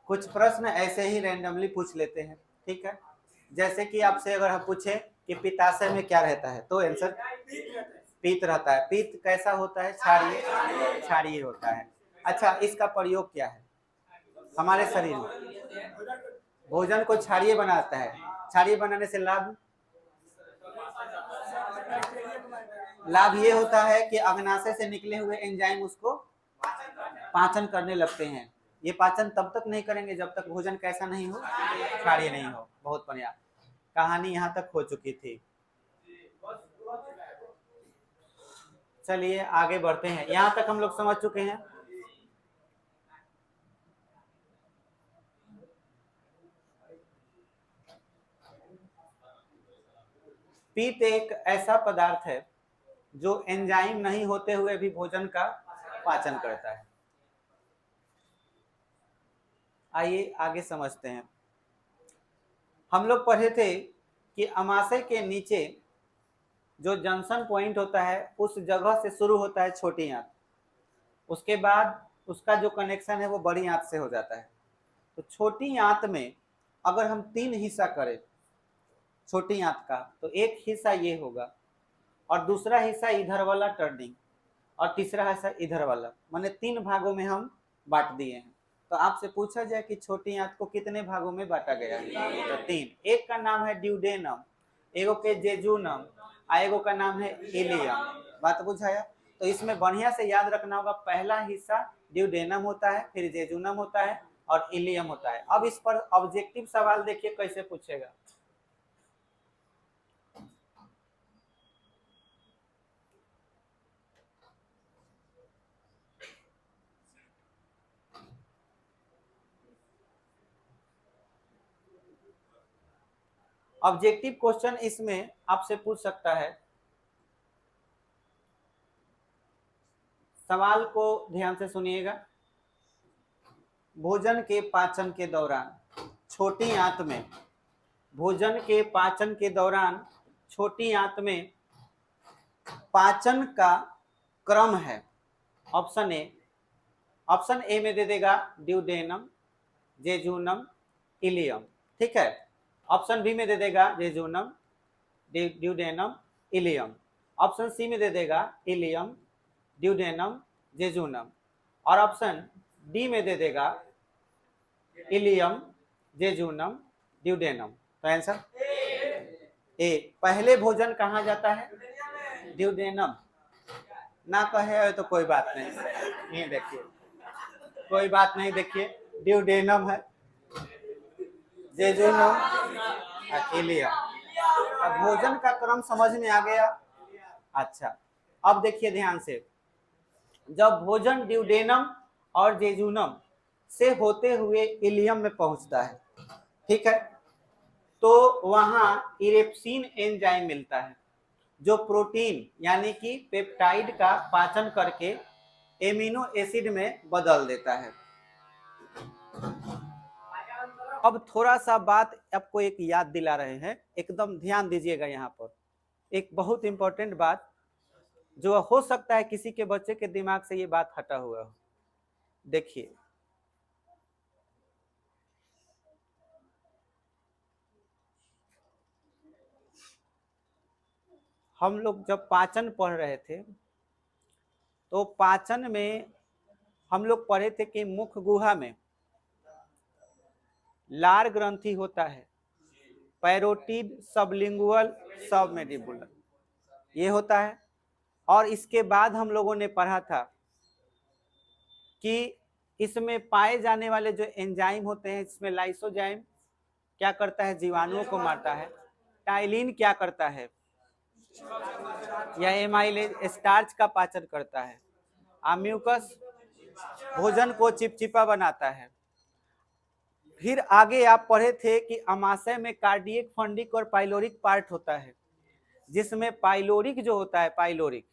कुछ प्रश्न ऐसे ही रैंडमली पूछ लेते हैं, ठीक है। जैसे कि आपसे अगर हम पूछे कि पित्ताशय में क्या रहता है, तो आंसर पीत रहता है। पीत कैसा होता है? क्षारीय, क्षारीय होता है। अच्छा, इसका प्रयोग क्या है हमारे शरीर में? भोजन को क्षारीय बनाता है। क्षारीय बनाने से लाभ, लाभ ये होता है कि अग्नाशय से निकले हुए एंजाइम उसको पाचन करने लगते हैं। ये पाचन तब तक नहीं करेंगे जब तक भोजन कैसा नहीं हो, क्षारीय नहीं हो। बहुत बढ़िया, कहानी यहाँ तक हो चुकी थी। चलिए आगे बढ़ते हैं। यहाँ तक हम लोग समझ चुके हैं। पीत एक ऐसा पदार्थ है जो एंजाइम नहीं होते हुए भी भोजन का पाचन करता है। आइए आगे समझते हैं। हम लोग पढ़े थे कि अमाशय के नीचे जो जंक्शन पॉइंट होता है उस जगह से शुरू होता है छोटी आंत, उसके बाद उसका जो कनेक्शन है वो बड़ी आंत से हो जाता है। तो छोटी आंत में अगर हम 3 हिस्सा करें छोटी आंत का, तो एक हिस्सा ये होगा और दूसरा हिस्सा इधर वाला टर्निंग और तीसरा हिस्सा इधर वाला, माने 3 भागों में हम बांट दिए हैं। तो आपसे पूछा जाए कि छोटी आंत को कितने भागों में बांटा गया है, तो 3। एक का नाम है ड्यूडेनम, एगो के जेजुनम, एगो का नाम है इलियम। बात बुझाया? तो इसमें बढ़िया से याद रखना होगा, पहला हिस्सा ड्यूडेनम होता है, फिर जेजुनम होता है और इलियम होता है। अब इस पर ऑब्जेक्टिव सवाल देखिए कैसे पूछेगा। ऑब्जेक्टिव क्वेश्चन इसमें आपसे पूछ सकता है, सवाल को ध्यान से सुनिएगा। भोजन के पाचन के दौरान छोटी आंत में, भोजन के पाचन के दौरान छोटी आंत में पाचन का क्रम है। ऑप्शन ए, ऑप्शन ए में दे देगा ड्यूडेनम, जेजुनम, इलियम, ठीक है। ऑप्शन बी में दे देगा jejunum, duodenum, ileum. Option C में दे देगा इलियम, ड्यूडेनम, जेजुनम। और ऑप्शन डी में दे देगा इलियम, जेजुनम, ड्यूडेनम। तो आंसर ए। पहले भोजन कहाँ जाता है? ड्यूडेनम। ना कहे तो कोई बात नहीं, ये देखिए कोई बात नहीं, देखिए ड्यूडेनम है, जेजुनम, इलियम। अब भोजन का क्रम समझ में आ गया। अच्छा, अब देखिए ध्यान से, जब भोजन ड्यूडेनम और जेजुनम से होते हुए इलियम में पहुंचता है, ठीक है, तो वहां इरेप्सिन एंजाइम मिलता है जो प्रोटीन यानी कि पेप्टाइड का पाचन करके एमिनो एसिड में बदल देता है। अब थोड़ा सा बात आपको एक याद दिला रहे हैं, एकदम ध्यान दीजिएगा। यहाँ पर एक बहुत इंपॉर्टेंट बात जो हो सकता है किसी के बच्चे के दिमाग से ये बात हटा हुआ हो। देखिए, हम लोग जब पाचन पढ़ रहे थे तो पाचन में हम लोग पढ़े थे कि मुख गुहा में लार ग्रंथि होता है, पैरोटिड, सबलिंगुअल, सबमेंडिबुलर, ये होता है। और इसके बाद हम लोगों ने पढ़ा था कि इसमें पाए जाने वाले जो एंजाइम होते हैं, इसमें लाइसोजाइम क्या करता है? जीवाणुओं को मारता है। टाइलिन क्या करता है? या एमाइलेज स्टार्च का पाचन करता है। म्यूकस भोजन को चिपचिपा बनाता है। फिर आगे आप पढ़े थे कि अमाशय में कार्डियक, फंडिक और पाइलोरिक पार्ट होता है, जिसमें पाइलोरिक जो होता है, पाइलोरिक,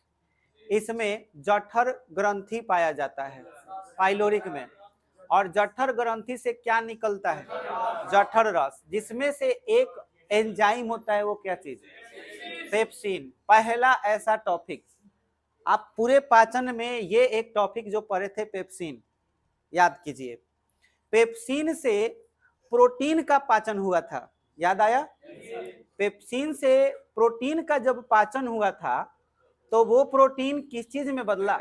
इसमें जठर ग्रंथि पाया जाता है पाइलोरिक में। और जठर ग्रंथि से क्या निकलता है? जठर रस, जिसमें से एक एंजाइम होता है, वो क्या चीज? पेप्सिन। पहला ऐसा टॉपिक आप पूरे पाचन में, ये एक टॉपिक जो पढ़े थे पेप्सिन, याद कीजिए। पेप्सिन से प्रोटीन का पाचन हुआ था, याद आया? पेप्सिन से प्रोटीन का जब पाचन हुआ था तो वो प्रोटीन किस चीज में बदला?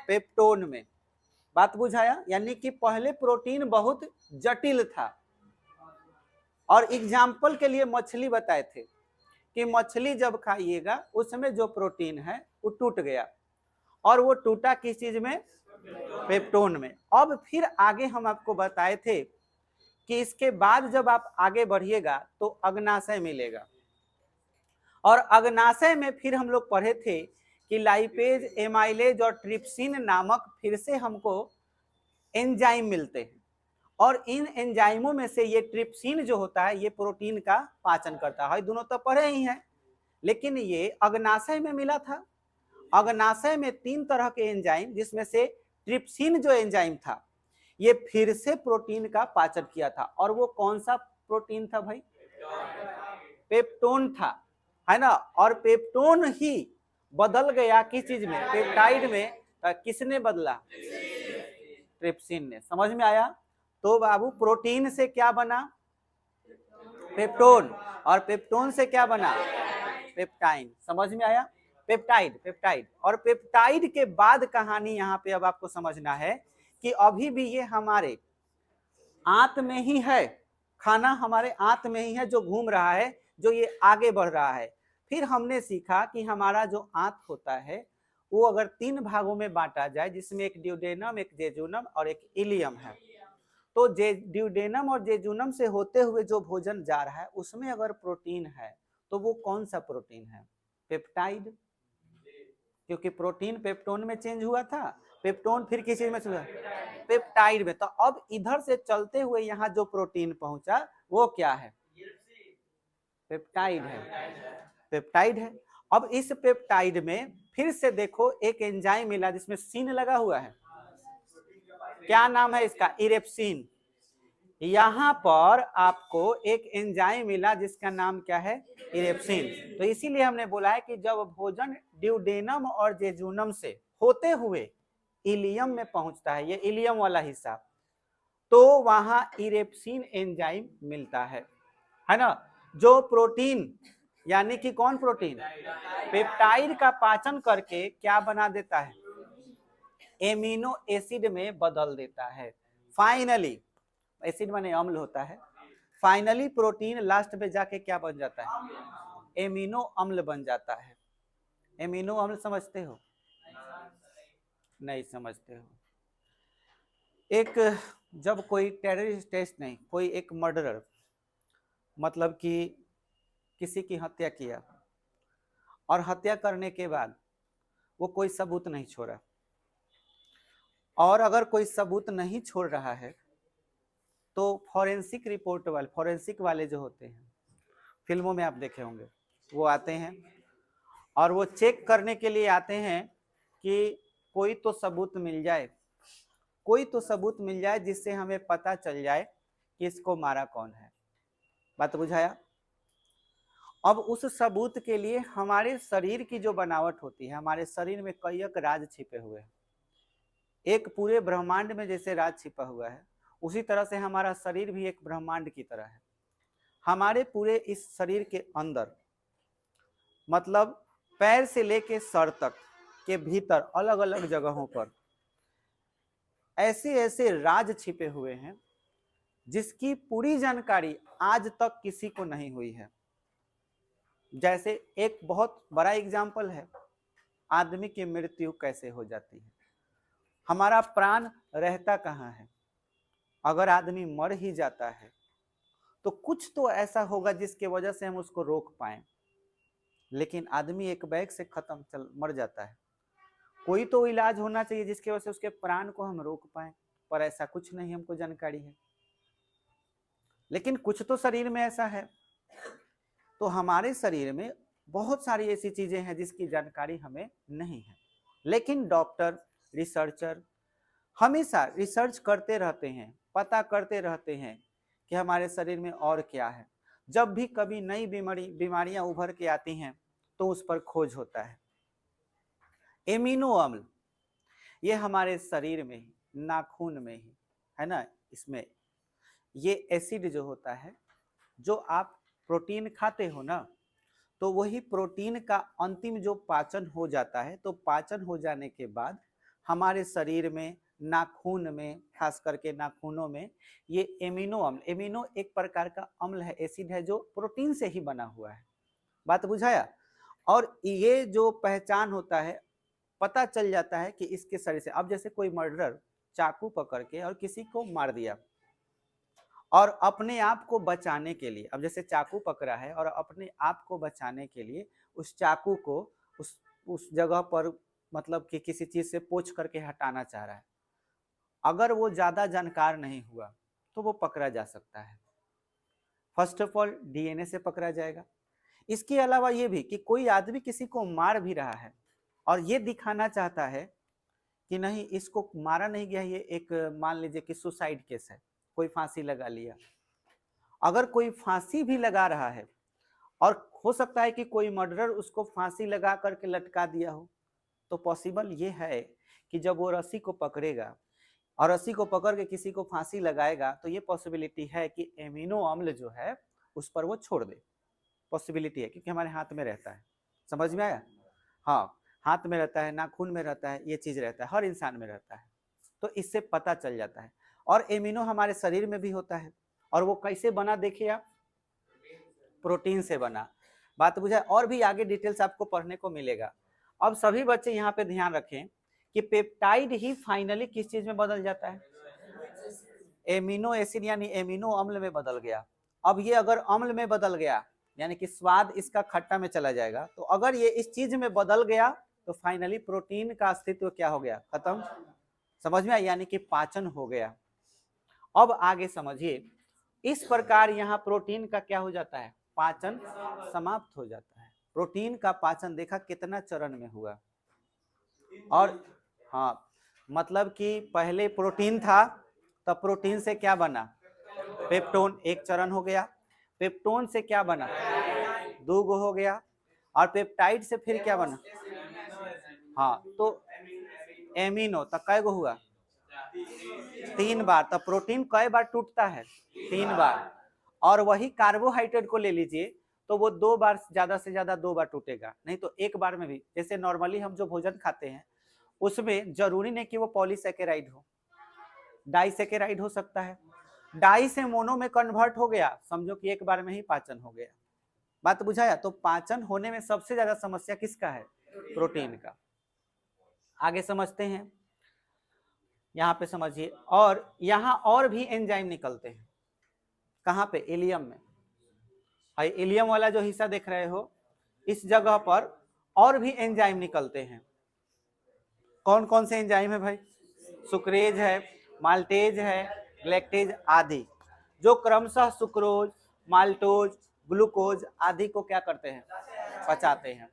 पेप्टोन में। बात बुझाया? यानी कि पहले प्रोटीन बहुत जटिल था। और एग्जाम्पल के लिए मछली बताए थे कि मछली जब खाइएगा उसमें जो प्रोटीन है वो टूट गया, और वो टूटा किस चीज में? पेप्टोन में। अब फिर आगे हम आपको बताए थे कि इसके बाद जब आप आगे बढ़िएगा तो अग्नाशय मिलेगा, और अग्नाशय में फिर हम लोग पढ़े थे कि लाइपेज, एमाइलेज और ट्रिप्सिन नामक फिर से हमको एंजाइम मिलते हैं, और इन एंजाइमों में से ये ट्रिप्सिन जो होता है ये प्रोटीन का पाचन करता है। दोनों तो पढ़े ही हैं, लेकिन ये अग्नाशय में मिला था। अग्नाशय में 3 तरह के एंजाइम, जिसमें से ट्रिप्सिन जो एंजाइम था ये फिर से प्रोटीन का पाचन किया था। और वो कौन सा प्रोटीन था भाई? पेप्टोन था, है ना? और पेप्टोन ही बदल गया किस चीज में? पेप्टाइड में। किसने बदला? ट्रिप्सिन ने। समझ में आया? तो बाबू प्रोटीन से क्या बना? पेप्टोन। और पेप्टोन से क्या बना? पेप्टाइन। समझ में आया? पेप्टाइड। और पेप्टाइड के बाद कहानी यहाँ पे अब आपको समझना है कि अभी भी ये हमारे आंत में ही है, खाना हमारे आंत में ही है जो घूम रहा है, जो ये आगे बढ़ रहा है। फिर हमने सीखा कि हमारा जो आंत होता है वो अगर 3 भागों में बांटा जाए, जिसमें एक ड्यूडेनम, एक जेजुनम और एक इलियम है, तो ड्यूडेनम और जेजुनम से होते हुए जो भोजन जा रहा है उसमें अगर प्रोटीन है तो वो कौन सा प्रोटीन है? पेप्टाइड। क्योंकि प्रोटीन पेप्टोन में चेंज हुआ था, पेप्टोन फिर किस चीज में हुआ? पेप्टाइड में। तो अब इधर से चलते हुए यहाँ जो प्रोटीन पहुंचा वो क्या है? पेप्टाइड है। पेप्टाइड है। अब इस पेप्टाइड में फिर से देखो एक एंजाइम मिला जिसमें सीन लगा हुआ है। क्या नाम है इसका? इरेप्सिन। यहाँ पर आपको एक एंजाइम मिला जिसका नाम क्या है? इरेप्सिन। तो इसीलिए हमने बोला है कि जब भोजन ड्यूडेनम और जेजुनम से होते हुए इलियम में पहुंचता है, ये इलियम वाला हिस्सा, तो वहां इरेप्सिन एंजाइम मिलता है ना? जो प्रोटीन, यानी कि कौन प्रोटीन? पेप्टाइड का पाचन करके क्या बना देता है? एमिनो एसिड में बदल देता है। फाइनली, एसिड माने अम्ल होता है, फाइनली प्रोटीन लास्ट में जाके क्या बन जाता है? एमिनो अम्ल बन जाता है। एमिनो अम्ल समझते हो? नहीं समझते हो? एक, जब कोई टेररिस्ट नहीं, कोई एक मर्डरर, मतलब कि किसी की हत्या किया, और हत्या करने के बाद वो कोई सबूत नहीं छोड़ा, और अगर कोई सबूत नहीं छोड़ रहा है तो फॉरेंसिक रिपोर्ट वाले, फॉरेंसिक वाले जो होते हैं, फिल्मों में आप देखे होंगे, वो आते हैं और वो चेक करने के लिए आते हैं कि कोई तो सबूत मिल जाए, कोई तो सबूत मिल जाए जिससे हमें पता चल जाए कि इसको मारा कौन है। बात बुझाया? अब उस सबूत के लिए हमारे शरीर की जो बनावट होती है, हमारे शरीर में कई एक राज छिपे हुए हैं। एक पूरे ब्रह्मांड में जैसे राज छिपा हुआ है, उसी तरह से हमारा शरीर भी एक ब्रह्मांड की तरह है। हमारे पूरे इस शरीर के अंदर, मतलब पैर से लेके सर तक के भीतर अलग अलग जगहों पर ऐसे ऐसे राज छिपे हुए हैं जिसकी पूरी जानकारी आज तक किसी को नहीं हुई है। जैसे एक बहुत बड़ा एग्जाम्पल है, आदमी की मृत्यु कैसे हो जाती है। हमारा प्राण रहता कहाँ है? अगर आदमी मर ही जाता है तो कुछ तो ऐसा होगा जिसके वजह से हम उसको रोक पाए, लेकिन आदमी एक बैग से खत्म मर जाता है। कोई तो इलाज होना चाहिए जिसकी वजह से उसके प्राण को हम रोक पाए, पर ऐसा कुछ नहीं हमको जानकारी है। लेकिन कुछ तो शरीर में ऐसा है। तो हमारे शरीर में बहुत सारी ऐसी चीजें हैं जिसकी जानकारी हमें नहीं है, लेकिन डॉक्टर, रिसर्चर हमेशा रिसर्च करते रहते हैं, पता करते रहते हैं कि हमारे शरीर में और क्या है। जब भी कभी नई बीमारियां उभर के आती हैं तो उस पर खोज होता है। एमिनो अम्ल ये हमारे शरीर में ही, नाखून में ही, है ना, इसमें ये एसिड जो होता है, जो आप प्रोटीन खाते हो ना, तो वही प्रोटीन का अंतिम जो पाचन हो जाता है, तो पाचन हो जाने के बाद हमारे शरीर में, नाखून में, खास करके नाखूनों में ये एमिनो अम्ल, एमिनो एक प्रकार का अम्ल है, एसिड है, जो प्रोटीन से ही बना हुआ है। बात बुझाया? और ये जो पहचान होता है, पता चल जाता है कि इसके शरीर से, अब जैसे कोई मर्डरर चाकू पकड़ के और किसी को मार दिया, और अपने आप को बचाने के लिए, अब जैसे चाकू पकड़ा है और अपने आप को बचाने के लिए उस चाकू को उस जगह पर मतलब कि किसी चीज से पोंछ करके हटाना चाह रहा है, अगर वो ज्यादा जानकार नहीं हुआ तो वो पकड़ा जा सकता है। फर्स्ट ऑफ ऑल डीएनए से पकड़ा जाएगा। इसके अलावा ये भी कि कोई आदमी किसी को मार भी रहा है और ये दिखाना चाहता है कि नहीं, इसको मारा नहीं गया, ये एक मान लीजिए कि सुसाइड केस है, कोई फांसी लगा लिया। अगर कोई फांसी भी लगा रहा है और हो सकता है कि कोई मर्डरर उसको फांसी लगा करके लटका दिया हो, तो पॉसिबल ये है कि जब वो रस्सी को पकड़ेगा और रस्सी को पकड़ के किसी को फांसी लगाएगा, तो ये पॉसिबिलिटी है कि एमिनो अम्ल जो है उस पर वो छोड़ दे। पॉसिबिलिटी है, क्योंकि हमारे हाथ में रहता है। समझ में आया? हाँ, हाथ में रहता है, नाखून में रहता है, ये चीज रहता है, हर इंसान में रहता है, तो इससे पता चल जाता है। और एमिनो हमारे शरीर में भी होता है, और वो कैसे बना देखिए आप, प्रोटीन से बना। बात बुझा? और भी आगे डिटेल्स आपको पढ़ने को मिलेगा। अब सभी बच्चे यहाँ पे ध्यान रखें कि पेप्टाइड ही फाइनली किस चीज में बदल जाता है? एमिनो एसिड यानी एमिनो अम्ल में बदल गया। अब ये अगर अम्ल में बदल गया यानी कि स्वाद इसका खट्टा में चला जाएगा, तो अगर ये इस चीज में बदल गया तो फाइनली प्रोटीन का अस्तित्व क्या हो गया? खत्म। समझ में आया? यानी कि पाचन हो गया। अब आगे समझिए, इस प्रकार यहाँ प्रोटीन का क्या हो जाता है? पाचन समाप्त हो जाता है। प्रोटीन का पाचन देखा कितना चरण में हुआ। और हाँ, मतलब कि पहले प्रोटीन था, तब प्रोटीन से क्या बना? पेप्टोन, एक चरण हो गया। पेप्टोन से क्या बना? 2 गो हो गया। और पेप्टाइड से फिर क्या बना? हाँ, तो एमिनो तक कै गो हुआ? 3 बार। तब प्रोटीन कई बार टूटता है? 3 बार। और वही कार्बोहाइड्रेट को ले लीजिए, तो वो 2 बार, ज्यादा से ज्यादा 2 बार टूटेगा, नहीं तो एक बार में भी। जैसे नॉर्मली हम जो भोजन खाते हैं उसमें जरूरी नहीं कि वो पॉलीसैकेराइड हो, डाइसैकेराइड हो सकता है। डाई से मोनो में कन्वर्ट हो गया, समझो कि एक बार में ही पाचन हो गया। बात बुझाया? तो पाचन होने में सबसे ज्यादा समस्या किसका है? प्रोटीन का। आगे समझते हैं, यहाँ पे समझिए। और यहाँ और भी एंजाइम निकलते हैं। कहाँ पे? इलियम में। इलियम वाला जो हिस्सा देख रहे हो, इस जगह पर और भी एंजाइम निकलते हैं। कौन कौन से एंजाइम है भाई? सुक्रेज है, माल्टेज है, ग्लैक्टेज आदि, जो क्रमशः सुक्रोज, माल्टोज, ग्लूकोज आदि को क्या करते हैं? पचाते हैं।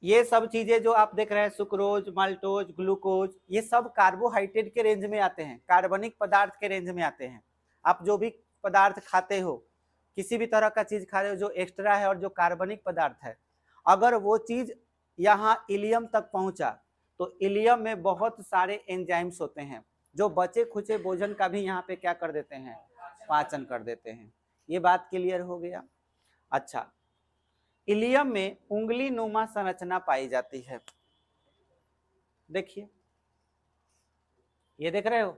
ये सब चीजें जो आप देख रहे हैं, सुक्रोज, माल्टोज, ग्लूकोज, ये सब कार्बोहाइड्रेट के रेंज में आते हैं, कार्बनिक पदार्थ के रेंज में आते हैं। आप जो भी पदार्थ खाते हो, किसी भी तरह का चीज खा रहे हो जो एक्स्ट्रा है और जो कार्बनिक पदार्थ है, अगर वो चीज यहाँ इलियम तक पहुंचा, तो इलियम में बहुत सारे एंजाइम्स होते हैं जो बचे खुचे भोजन का भी यहाँ पे क्या कर देते हैं? पाचन कर देते हैं। ये बात क्लियर हो गया? अच्छा, इलियम में उंगली नुमा संरचना पाई जाती है। देखिए, ये देख रहे हो,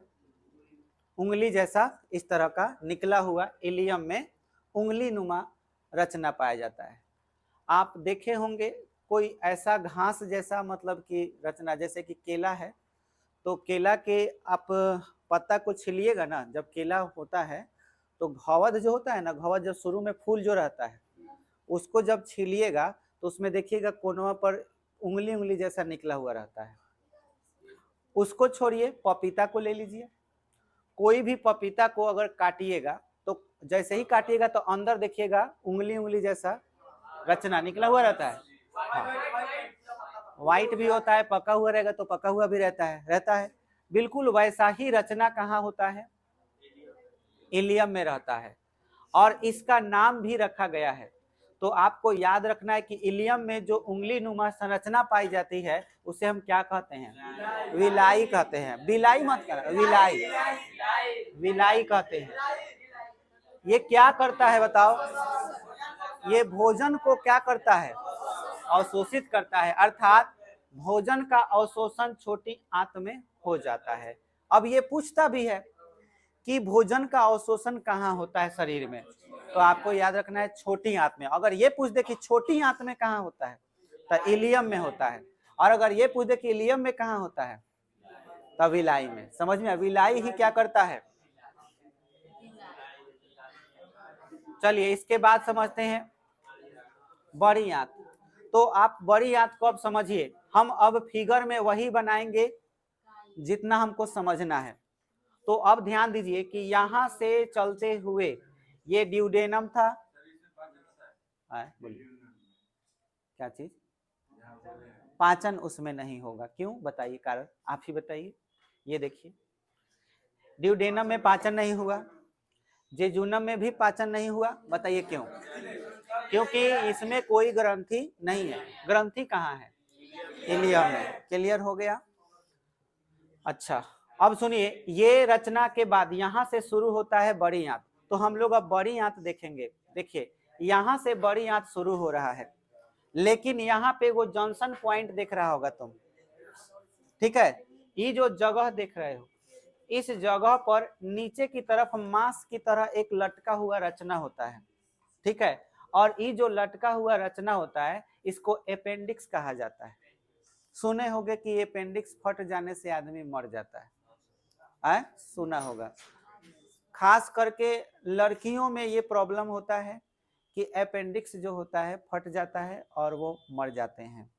उंगली जैसा इस तरह का निकला हुआ इलियम में उंगली नुमा रचना पाया जाता है। आप देखे होंगे कोई ऐसा घास जैसा मतलब कि रचना, जैसे कि केला है, तो केला के आप पत्ता को छिलिएगा ना, जब केला होता है तो घवद जो होता है ना, घवद जब शुरू में फूल जो रहता है, उसको जब छीलिएगा तो उसमें देखिएगा कोनवा पर उंगली उंगली जैसा निकला हुआ रहता है। उसको छोड़िए, पपीता को ले लीजिए। कोई भी पपीता को अगर काटिएगा तो जैसे ही काटिएगा तो अंदर देखिएगा उंगली उंगली जैसा रचना निकला हुआ रहता है। व्हाइट भी होता है, पका हुआ रहेगा तो पका हुआ भी रहता है। बिल्कुल वैसा ही रचना कहाँ होता है? इलियम में रहता है। और इसका नाम भी रखा गया है। तो आपको याद रखना है कि इलियम में जो उंगली नुमा संरचना पाई जाती है उसे हम क्या कहते हैं? विलाई कहते हैं। बिलाई मत कहना, विलाई। विलाई कहते हैं। ये क्या करता है बताओ? ये भोजन को क्या करता है? अवशोषित करता है, अर्थात भोजन का अवशोषण छोटी आंत में हो जाता है। अब ये पूछता भी है कि भोजन का अवशोषण कहाँ होता है शरीर में, तो आपको याद रखना है छोटी आंत में। अगर ये पूछ दे कि छोटी आंत में कहाँ होता है, तो इलियम में होता है। और अगर ये पूछ दे कि इलियम में कहाँ होता है, तो विलाई में। समझ में? विलाई ही क्या करता है। चलिए इसके बाद समझते हैं बड़ी आंत। तो आप बड़ी आंत को अब समझिए, हम अब फिगर में वही बनाएंगे जितना हमको समझना है। तो अब ध्यान दीजिए कि यहां से चलते हुए ये ड्यूडेनम था। बोलिए क्या चीज? पाचन उसमें नहीं होगा, क्यों बताइए कारण, आप ही बताइए। ये देखिए ड्यूडेनम में पाचन नहीं हुआ, जेजुनम में भी पाचन नहीं हुआ, बताइए क्यों? क्योंकि इसमें कोई ग्रंथि नहीं है। ग्रंथि कहाँ है? इलियम में। क्लियर हो गया? अच्छा अब सुनिए, ये रचना के बाद यहां से शुरू होता है बड़ी आंत। तो हम लोग अब बड़ी आंत देखेंगे। देखिए यहां से बड़ी आंत शुरू हो रहा है, लेकिन यहाँ पे वो जॉनसन पॉइंट देख रहा होगा तुम, ठीक है? ये जो जगह देख रहे हो, इस जगह पर नीचे की तरफ मांस की तरह एक लटका हुआ रचना होता है, ठीक है? और ये जो लटका हुआ रचना होता है इसको अपेंडिक्स कहा जाता है। सुने होंगे कि अपेंडिक्स फट जाने से आदमी मर जाता है, सुना होगा। खास करके लड़कियों में ये प्रॉब्लम होता है कि अपेंडिक्स जो होता है फट जाता है और वो मर जाते हैं,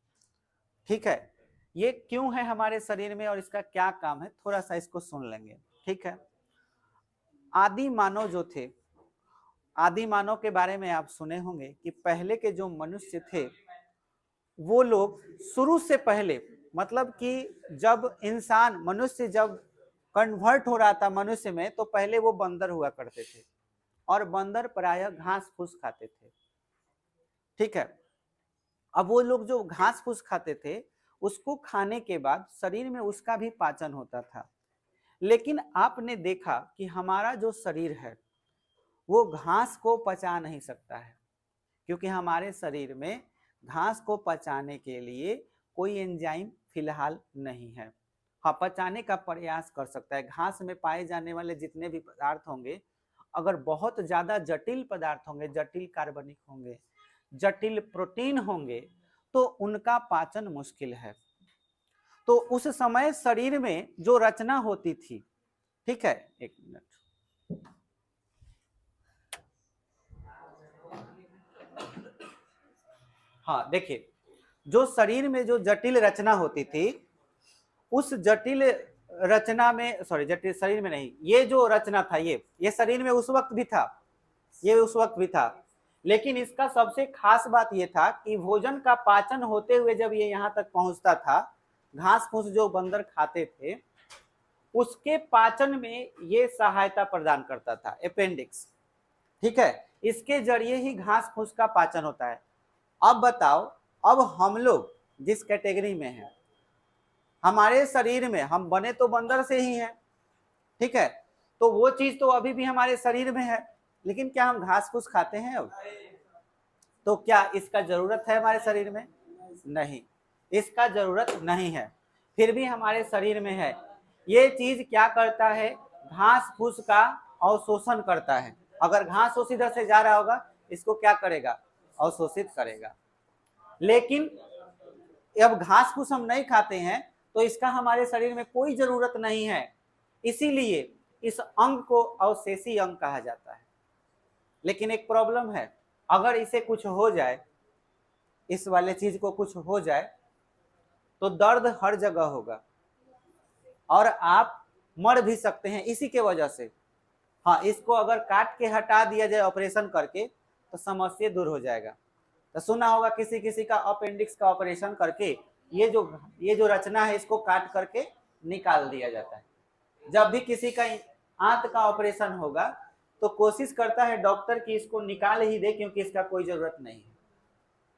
ठीक है? ये क्यों है हमारे शरीर में और इसका क्या काम है, थोड़ा सा इसको सुन लेंगे, ठीक है? आदि मानव जो थे, आदि मानव के बारे में आप सुने होंगे कि पहले के जो मनुष्य थे वो लोग शुरू से पहले, मतलब कि जब इंसान मनुष्य जब कन्वर्ट हो रहा था मनुष्य में, तो पहले वो बंदर हुआ करते थे और बंदर प्रायः घास फूस खाते थे, ठीक है? अब वो लोग जो घास फूस खाते थे उसको खाने के बाद शरीर में उसका भी पाचन होता था। लेकिन आपने देखा कि हमारा जो शरीर है वो घास को पचा नहीं सकता है, क्योंकि हमारे शरीर में घास को पचाने के लिए कोई एंजाइम फिलहाल नहीं है। हाँ, पचाने का प्रयास कर सकता है। घास में पाए जाने वाले जितने भी पदार्थ होंगे, अगर बहुत ज्यादा जटिल पदार्थ होंगे, जटिल कार्बनिक होंगे, जटिल प्रोटीन होंगे, तो उनका पाचन मुश्किल है। तो उस समय शरीर में जो रचना होती थी, ठीक है, एक मिनट, हाँ देखिए, जो शरीर में जो जटिल रचना होती थी, उस जटिल रचना में, सॉरी जटिल शरीर में नहीं, ये जो रचना था ये शरीर में उस वक्त भी था, ये उस वक्त भी था। लेकिन इसका सबसे खास बात ये था कि भोजन का पाचन होते हुए जब ये यहाँ तक पहुंचता था, घास फूस जो बंदर खाते थे उसके पाचन में ये सहायता प्रदान करता था, अपेंडिक्स, ठीक है? इसके जरिए ही घास फूस का पाचन होता है। अब बताओ, अब हम लोग जिस कैटेगरी में हैं, हमारे शरीर में हम बने तो बंदर से ही हैं, ठीक है? तो वो चीज तो अभी भी हमारे शरीर में है, लेकिन क्या हम घास फूस खाते हैं अब? तो क्या इसका जरूरत है हमारे शरीर में? नहीं, इसका जरूरत नहीं है, फिर भी हमारे शरीर में है। ये चीज क्या करता है? घास फूस का अवशोषण करता है। अगर घास फूस इधर से जा रहा होगा, इसको क्या करेगा? अवशोषित करेगा। लेकिन अब घास फूस हम नहीं खाते हैं तो इसका हमारे शरीर में कोई जरूरत नहीं है, इसीलिए इस अंग को अवशेषी अंग कहा जाता है। लेकिन एक प्रॉब्लम है, अगर इसे कुछ हो जाए, इस वाले चीज को कुछ हो जाए, तो दर्द हर जगह होगा और आप मर भी सकते हैं इसी के वजह से। हाँ, इसको अगर काट के हटा दिया जाए ऑपरेशन करके तो समस्या दूर हो जाएगा। तो सुना होगा किसी किसी का अपेंडिक्स का ऑपरेशन करके ये जो रचना है इसको काट करके निकाल दिया जाता है। जब भी किसी का आंत का ऑपरेशन होगा तो कोशिश करता है डॉक्टर कि इसको निकाल ही दे, क्योंकि इसका कोई जरूरत नहीं है।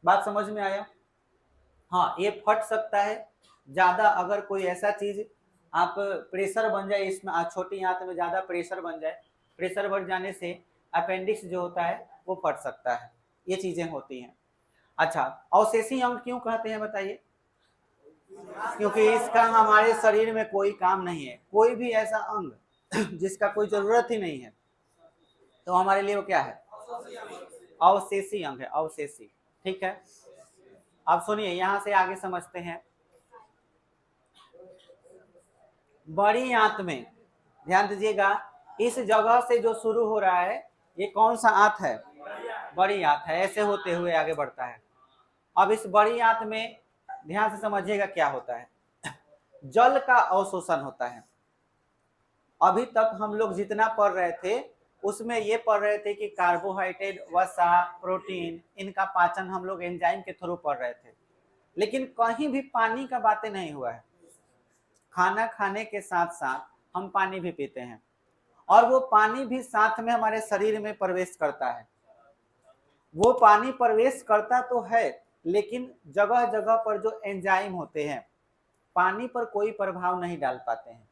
बात समझ में आया? हाँ, ये फट सकता है ज्यादा अगर कोई ऐसा चीज आप प्रेशर बन जाए इसमें, छोटी आंत में ज़्यादा प्रेशर बन जाए, प्रेशर बढ़ जाने से अपेंडिक्स जो होता है वो फट सकता है, ये चीज़ें होती हैं। अच्छा, अवशेषी अंग क्यों कहते हैं बताइए? क्योंकि इसका हमारे शरीर में कोई काम नहीं है, कोई भी ऐसा अंग जिसका कोई जरूरत ही नहीं है तो हमारे लिए वो क्या है? अवशेषी अंग है, अवशेषी। ठीक है, अब सुनिए यहां से आगे समझते हैं। बड़ी आंत में ध्यान दीजिएगा, इस जगह से जो शुरू हो रहा है ये कौन सा आंत है? बड़ी आंत है, ऐसे होते हुए आगे बढ़ता है। अब इस बड़ी आंत में ध्यान से समझिएगा क्या होता है, जल का अवशोषण होता है। अभी तक हम लोग जितना पढ़ रहे थे उसमें ये पढ़ रहे थे कि कार्बोहाइड्रेट, वसा, प्रोटीन, इनका पाचन हम लोग एंजाइम के थ्रू पढ़ रहे थे, लेकिन कहीं भी पानी का बातें नहीं हुआ है। खाना खाने के साथ साथ हम पानी भी पीते हैं और वो पानी भी साथ में हमारे शरीर में प्रवेश करता है। वो पानी प्रवेश करता तो है, लेकिन जगह जगह पर जो एंजाइम होते हैं पानी पर कोई प्रभाव नहीं डाल पाते हैं।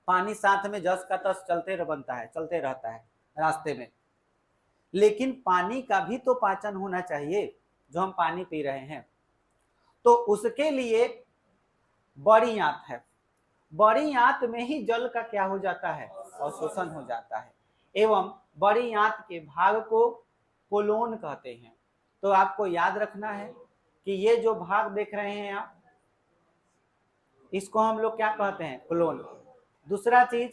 पानी साथ में जस का तस चलते बनता है, चलते रहता है रास्ते में, लेकिन पानी का भी तो पाचन होना चाहिए जो हम पानी पी रहे हैं। तो उसके लिए बड़ी आंत है, बड़ी आंत में ही जल का क्या हो जाता है? अवशोषण हो जाता है। एवं बड़ी आंत के भाग को कोलोन कहते हैं। तो आपको याद रखना है कि ये जो भाग देख रहे हैं आप, इसको हम लोग क्या कहते हैं? कोलोन। दूसरा चीज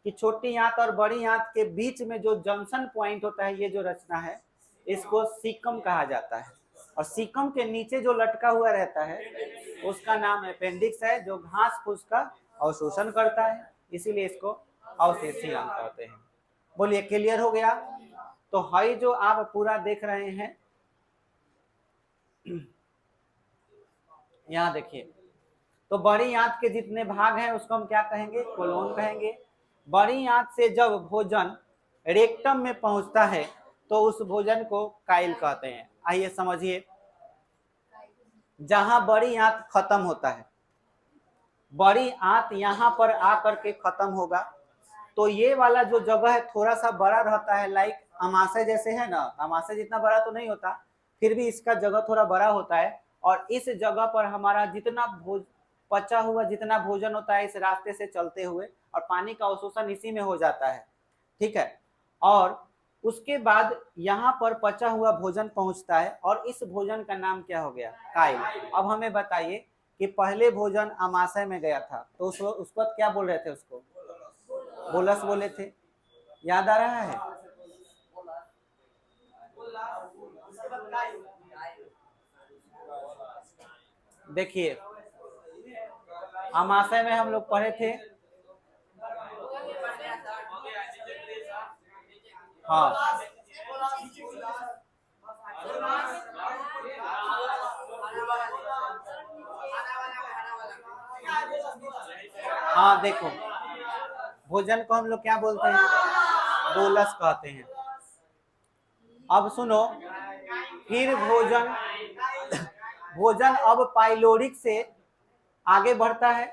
कि छोटी आंत और बड़ी आंत के बीच में जो जंक्शन पॉइंट होता है, ये जो रचना है, इसको सीकम कहा जाता है। और सीकम के नीचे जो लटका हुआ रहता है उसका नाम अपेंडिक्स है, जो घास फूस का अवशोषण करता है, इसीलिए इसको अवशेषी अंग कहते हैं। बोलिए क्लियर हो गया? तो हई जो आप पूरा देख रहे हैं, यहाँ देखिए, तो बड़ी आंत के जितने भाग हैं उसको हम क्या कहेंगे? कोलोन कहेंगे। बड़ी आंत से जब भोजन रेक्टम में पहुंचता है तो उस भोजन को काइल कहते हैं। आइए समझिए, जहां बड़ी आंत खत्म होता है, बड़ी आंत यहाँ पर आकर के खत्म होगा, तो ये वाला जो जगह है थोड़ा सा बड़ा रहता है, लाइक अमाशय जैसे है ना, अमाशय जितना बड़ा तो नहीं होता, फिर भी इसका जगह थोड़ा बड़ा होता है। और इस जगह पर हमारा जितना पचा हुआ जितना भोजन होता है इस रास्ते से चलते हुए, और पानी का अवशोषण इसी में हो जाता है। ठीक है, और उसके बाद यहाँ पर पचा हुआ भोजन पहुंचता है और इस भोजन का नाम क्या हो गया? काइल। अब हमें बताइए कि पहले भोजन अमाशय में गया था तो उसको क्या बोल रहे थे? उसको बोलस बोले थे, याद आ रहा है? देखिए अमाशय में हम लोग पढ़े थे, हाँ हाँ, देखो भोजन को हम लोग क्या बोलते हैं? बोलस कहते हैं। अब सुनो, फिर भोजन अब पाइलोरिक से आगे बढ़ता है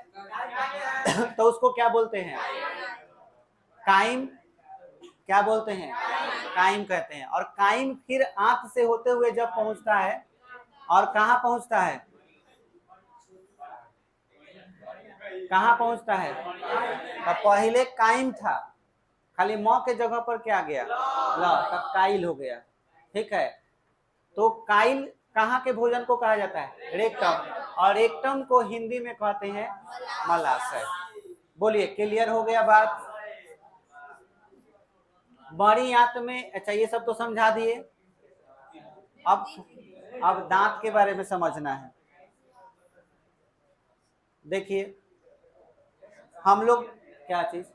तो उसको क्या बोलते हैं? काइम। क्या बोलते हैं? काइम कहते हैं। और काइम फिर आंत से होते हुए जब पहुंचता है, और कहां पहुंचता है? कहां पहुंचता है? तो पहले काइम था, खाली मौ के जगह पर क्या गया? ल, तब काइल हो गया। ठीक है, तो काइल कहाँ के भोजन को कहा जाता है? रेक्टम। और रेक्टम को हिंदी में कहते हैं मलाशय। बोलिए क्लियर हो गया बात? बड़ी आंत में, अच्छा ये सब तो समझा दिए। अब दांत के बारे में समझना है। देखिए हम लोग क्या चीज,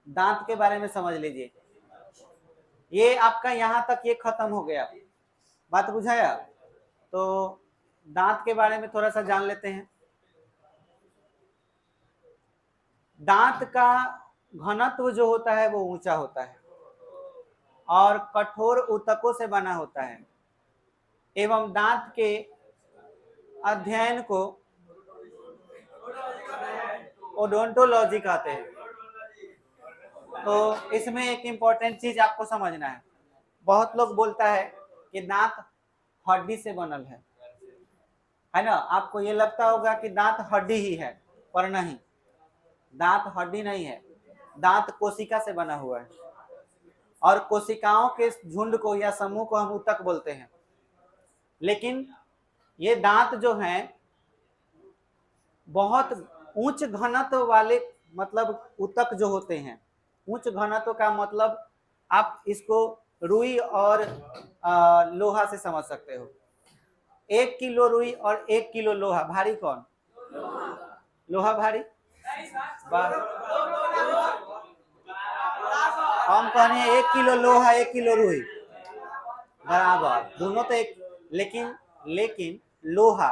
दांत के बारे में समझ लीजिए। ये आपका यहाँ तक ये खत्म हो गया, बात बुझाया? तो दांत के बारे में थोड़ा सा जान लेते हैं। दांत का घनत्व जो होता है वो ऊंचा होता है और कठोर ऊतकों से बना होता है, एवं दांत के अध्ययन को ओडोंटोलॉजी कहते हैं। तो इसमें एक इम्पोर्टेंट चीज आपको समझना है। बहुत लोग बोलता है कि दांत हड्डी से बनल है ना। आपको ये लगता होगा कि दांत हड्डी ही है, पर नहीं, दांत हड्डी नहीं है, दांत कोशिका से बना हुआ है। और कोशिकाओं के झुंड को या समूह को हम ऊतक बोलते हैं। लेकिन ये दांत जो हैं बहुत उच्च घनत्व वाले, मतलब ऊतक जो होते हैं, उच्च घनत्व का मतलब आप इसको रुई और लोहा से समझ सकते हो। 1 किलो रुई और 1 किलो लोहा, भारी कौन? लोहा भारी। हम कह रहे हैं 1 किलो लोहा 1 किलो रुई बराबर, दोनों तो एक। लेकिन लोहा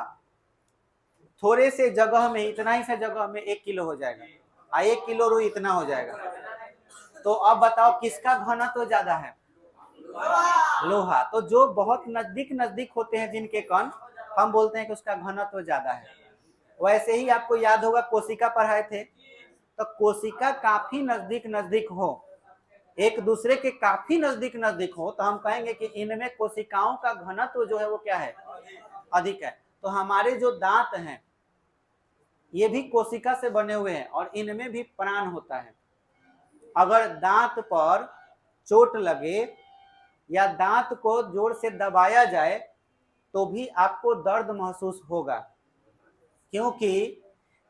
थोड़े से जगह में, इतना ही से जगह में 1 किलो हो जाएगा, और 1 किलो रुई इतना हो जाएगा। तो अब बताओ किसका घनत्व तो ज्यादा है? लोहा। तो जो बहुत नजदीक होते हैं जिनके कण, हम बोलते हैं कि उसका घनत्व तो ज्यादा है। वैसे ही आपको याद होगा कोशिका पढ़ाए थे, तो कोशिका काफी नजदीक हो, एक दूसरे के काफी नजदीक हो, तो हम कहेंगे कि इनमें कोशिकाओं का घनत्व जो है वो क्या है? अधिक है। तो हमारे जो दांत हैं ये भी कोशिका से बने हुए हैं और इनमें भी प्राण होता है। अगर दांत पर चोट लगे या दांत को जोर से दबाया जाए तो भी आपको दर्द महसूस होगा, क्योंकि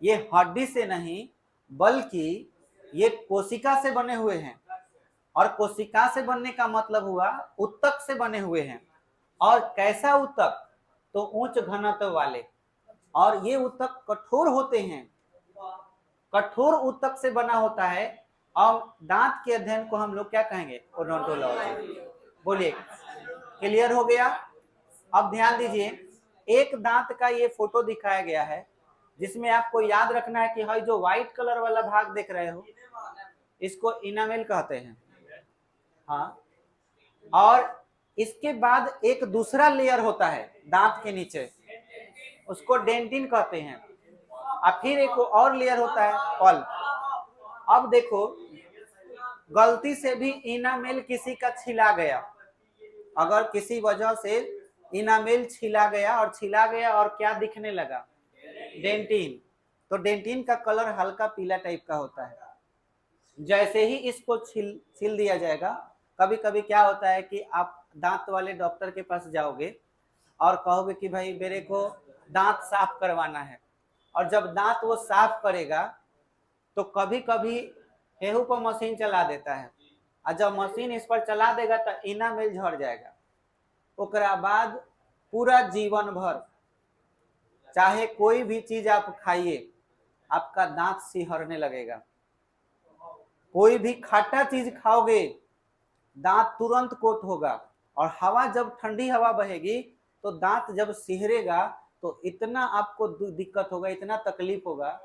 ये हड्डी से नहीं बल्कि ये कोशिका से बने हुए हैं। और कोशिका से बनने का मतलब हुआ ऊतक से बने हुए हैं। और कैसा ऊतक? तो उच्च घनत्व वाले। और ये ऊतक कठोर होते हैं, कठोर ऊतक से बना होता है। और दांत के अध्ययन को हम लोग क्या कहेंगे? ओडोंटोलॉजी। बोलिए, क्लियर हो गया? अब ध्यान दीजिए, एक दांत का ये फोटो दिखाया गया है जिसमें आपको याद रखना है कि भाई जो व्हाइट कलर वाला भाग देख रहे हो इसको इनामेल कहते हैं। हाँ, और इसके बाद एक दूसरा लेयर होता है दांत के नीचे, उसको डेंटिन कहते हैं। और फिर एक और लेयर होता है पल्प। अब देखो, गलती से भी इनामेल किसी का छिला गया, अगर किसी वजह से इनामेल छिला गया और क्या दिखने लगा? डेंटिन। तो डेंटिन का कलर हल्का पीला टाइप का होता है। जैसे ही इसको छिल दिया जाएगा, कभी कभी क्या होता है कि आप दांत वाले डॉक्टर के पास जाओगे और कहोगे कि भाई मेरे को दांत साफ करवाना है, और जब दांत वो साफ करेगा तो कभी कभी हेहू पर मशीन चला देता है, और जब मशीन इस पर चला देगा तो इनामेल झड़ जाएगा। ओकरा बाद पूरा जीवन भर चाहे कोई भी चीज आप खाइए आपका दांत सिहरने लगेगा। कोई भी खट्टा चीज खाओगे दांत तुरंत कोट होगा, और हवा जब ठंडी हवा बहेगी तो दांत जब सिहरेगा तो इतना आपको दिक्कत होगा, इतना तकलीफ होगा,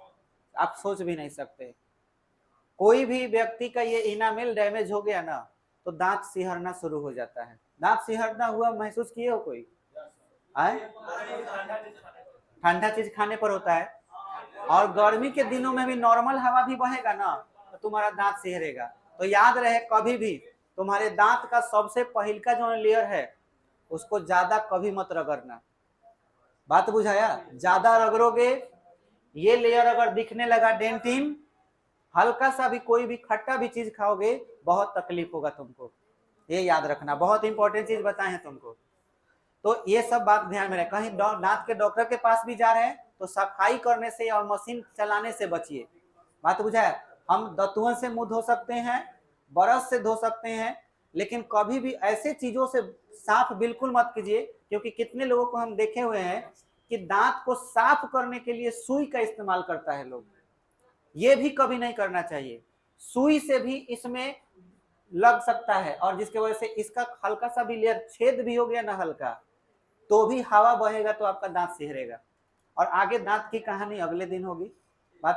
आप सोच भी नहीं सकते। कोई भी व्यक्ति का ये इनामेल डैमेज हो गया ना तो दांत सिहरना शुरू हो जाता है। दांत सिहरना हुआ महसूस किए हो कोई? ठंडा चीज खाने पर होता है। और गर्मी के दिनों में भी नॉर्मल हवा भी बहेगा ना तो तुम्हारा दांत सिहरेगा। तो याद रहे, कभी भी तुम्हारे दांत का सबसे पहले का जो लेयर है उसको ज्यादा कभी मत रगड़ना। बात बुझाया? ज्यादा रगड़ोगे, ये लेयर अगर दिखने लगा डेंटिन, हल्का सा भी कोई भी खट्टा भी चीज खाओगे बहुत तकलीफ होगा तुमको। ये याद रखना, बहुत इंपॉर्टेंट चीज बताए हैं तुमको। तो ये सब बात ध्यान में रहे। कहीं दांत के डॉक्टर के पास भी जा रहे हैं तो सफाई करने से और मशीन चलाने से बचिए। बात बुझाया? हम दतुओं से मुंह धो सकते हैं, ब्रश से धो सकते हैं, लेकिन कभी भी ऐसे चीजों से साफ बिल्कुल मत कीजिए, क्योंकि कितने लोगों को हम देखे हुए हैं कि दांत को साफ करने के लिए सुई का इस्तेमाल करता है लोग। ये भी कभी नहीं करना चाहिए। सुई से भी इसमें लग सकता है, और जिसके वजह से इसका हल्का सा भी लेयर छेद भी हो गया ना हल्का, तो भी हवा बहेगा तो आपका दांत सिहरेगा। और आगे दांत की कहानी अगले दिन होगी।